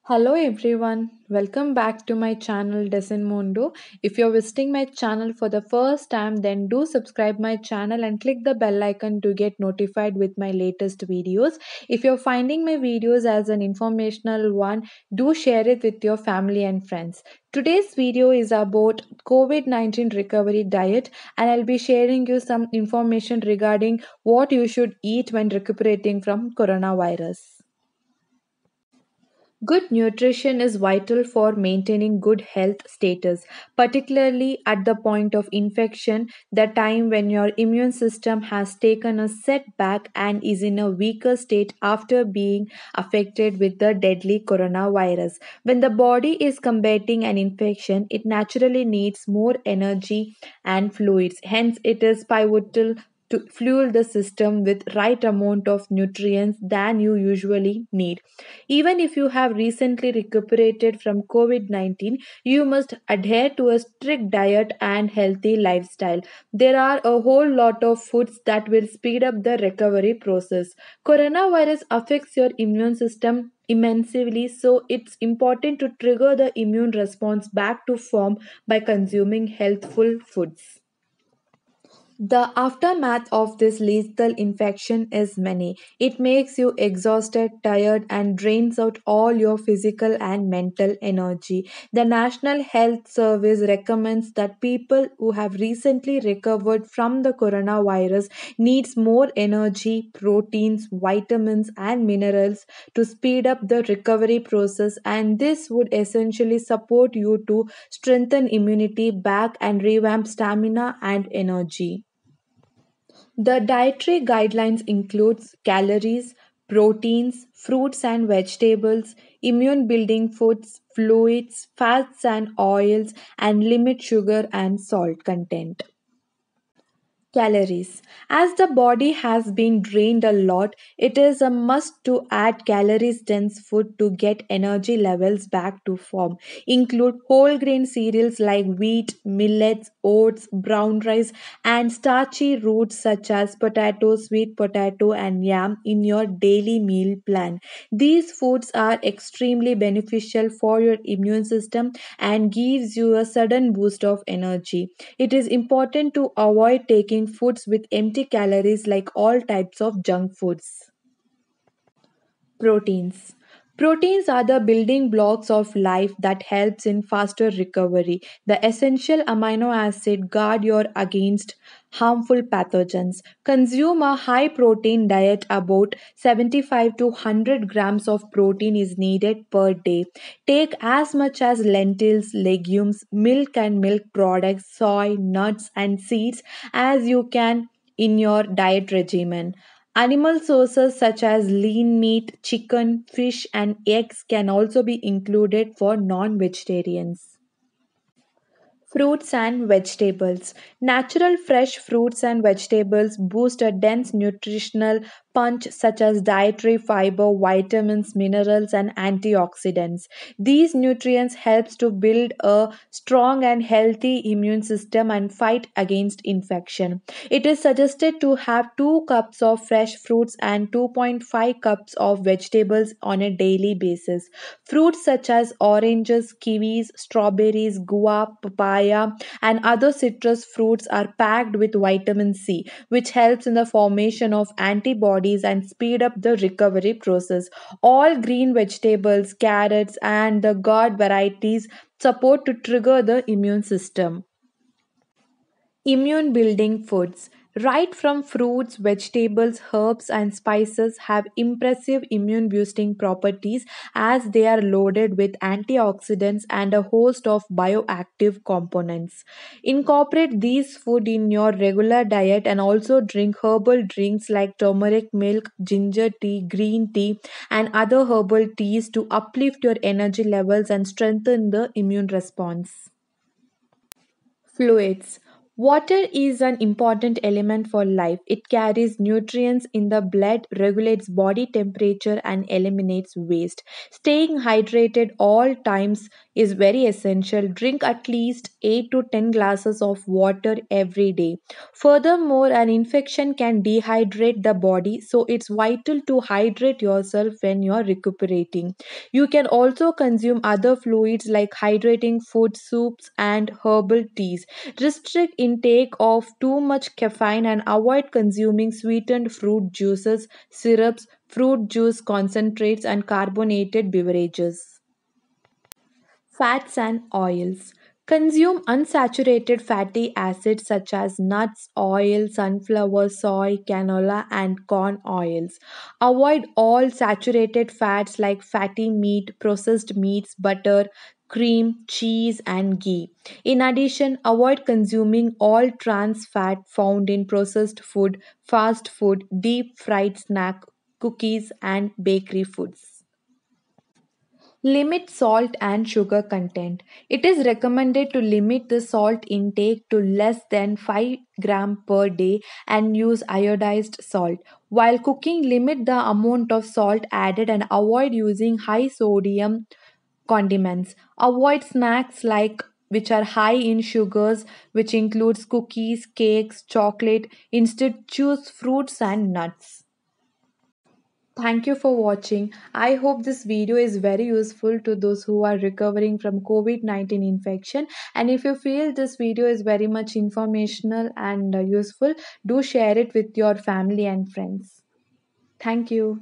Hello everyone, welcome back to my channel Mundo. If you're visiting my channel for the first time, then do subscribe my channel and click the bell icon to get notified with my latest videos. If you're finding my videos as an informational one, do share it with your family and friends. Today's video is about COVID-19 recovery diet, and I'll be sharing you some information regarding what you should eat when recuperating from coronavirus. Good nutrition is vital for maintaining good health status, particularly at the point of infection, the time when your immune system has taken a setback and is in a weaker state after being affected with the deadly coronavirus. When the body is combating an infection, it naturally needs more energy and fluids. Hence, it is pivotal to fuel the system with right amount of nutrients than you usually need. Even if you have recently recuperated from COVID 19, you must adhere to a strict diet and healthy lifestyle. There are a whole lot of foods that will speed up the recovery process. Coronavirus affects your immune system immensely, so it's important to trigger the immune response back to form by consuming healthful foods. The aftermath of this lethal infection is many. It makes you exhausted, tired, and drains out all your physical and mental energy. The National Health Service recommends that people who have recently recovered from the coronavirus needs more energy, proteins, vitamins, and minerals to speed up the recovery process, and this would essentially support you to strengthen immunity back and revamp stamina and energy. The dietary guidelines includes calories, proteins, fruits and vegetables, immune building foods, fluids, fats and oils, and limit sugar and salt content. Calories. As the body has been drained a lot, it is a must to add calories dense food to get energy levels back to form. Include whole grain cereals like wheat, millets, oats, brown rice, and starchy roots such as potato, sweet potato, and yam in your daily meal plan. These foods are extremely beneficial for your immune system and gives you a sudden boost of energy. It is important to avoid taking foods with empty calories like all types of junk foods. Proteins. Proteins are the building blocks of life that helps in faster recovery. The essential amino acid guard you against harmful pathogens. Consume a high protein diet. About 75 to 100 grams of protein is needed per day. Take as much as lentils, legumes, milk and milk products, soy, nuts and seeds as you can in your diet regimen. Animal sources such as lean meat, chicken, fish, and eggs can also be included for non vegetarians. Fruits and vegetables. Natural fresh fruits and vegetables boost a dense nutritional punch such as dietary fiber, vitamins, minerals and antioxidants. These nutrients helps to build a strong and healthy immune system and fight against infection. It is suggested to have 2 cups of fresh fruits and 2.5 cups of vegetables on a daily basis. Fruits such as oranges, kiwis, strawberries, guava, papaya, and other citrus fruits are packed with vitamin C, which helps in the formation of antibodies and speed up the recovery process. All green vegetables, carrots, and the gourd varieties support to trigger the immune system. Immune building foods. Right from fruits, vegetables, herbs, and spices have impressive immune boosting properties as they are loaded with antioxidants and a host of bioactive components. Incorporate these food in your regular diet and also drink herbal drinks like turmeric milk, ginger tea, green tea, and other herbal teas to uplift your energy levels and strengthen the immune response. Fluids. Water is an important element for life. It carries nutrients in the blood, regulates body temperature, and eliminates waste. Staying hydrated all times is very essential. Drink at least 8 to 10 glasses of water every day. Furthermore, an infection can dehydrate the body, so it's vital to hydrate yourself when you're recuperating. You can also consume other fluids like hydrating food, soups, and herbal teas. Restrict intake of too much caffeine and avoid consuming sweetened fruit juices, syrups, fruit juice concentrates, and carbonated beverages. Fats and oils. Consume unsaturated fatty acids such as nuts, oil, sunflower, soy, canola, and corn oils. Avoid all saturated fats like fatty meat, processed meats, butter, cream, cheese, and ghee. In addition, avoid consuming all trans fat found in processed food, fast food, deep fried snack, cookies, and bakery foods. Limit salt and sugar content. It is recommended to limit the salt intake to less than 5 gram per day and use iodized salt. While cooking, limit the amount of salt added and avoid using high sodium condiments. Avoid snacks like which are high in sugars, which includes cookies, cakes, chocolate. Instead, choose fruits and nuts. Thank you for watching. I hope this video is very useful to those who are recovering from COVID-19 infection. And if you feel this video is very much informational and useful, do share it with your family and friends. Thank you.